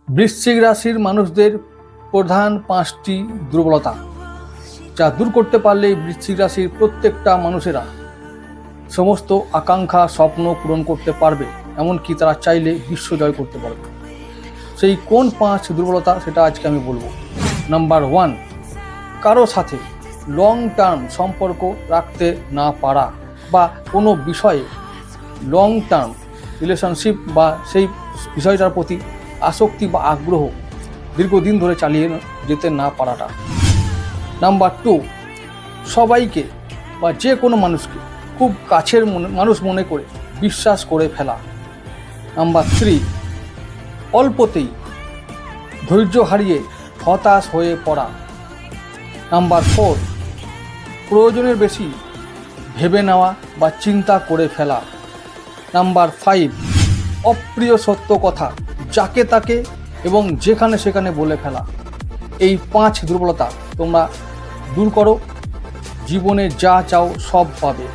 বৃশ্চিক রাশির মানুষদের প্রধান 5টি দুর্বলতা, যা দূর করতে পারলে বৃশ্চিক রাশির প্রত্যেকটা মানুষেরা সমস্ত আকাঙ্ক্ষা স্বপ্ন পূরণ করতে পারবে, এমনকি তারা চাইলে বিশ্ব জয় করতে পারবে। সেই কোন 5 দুর্বলতা সেটা আজকে আমি বলবো। নাম্বার 1, কারো সাথে লং টার্ম সম্পর্ক রাখতে না পারা বা কোনো বিষয়ে লং টার্ম রিলেশনশিপ বা সেই বিষয়টার প্রতি আসক্তি বা আগ্রহ দীর্ঘদিন ধরে চালিয়ে যেতে না পারাটা। নাম্বার 2, সবাইকে বা যে কোনো মানুষকে খুব কাছের মানুষ মনে করে বিশ্বাস করে ফেলা। নাম্বার 3, অল্পতেই ধৈর্য হারিয়ে হতাশ হয়ে পড়া। নাম্বার 4, প্রয়োজনের বেশি ভেবে নেওয়া বা চিন্তা করে ফেলা। নাম্বার 5, অপ্রিয় সত্য কথা যাকে তাকে এবং যেখানে সেখানে বলে ফেলা। এই 5 দুর্বলতা তোমরা দূর করো, জীবনে যা চাও সব পাবে।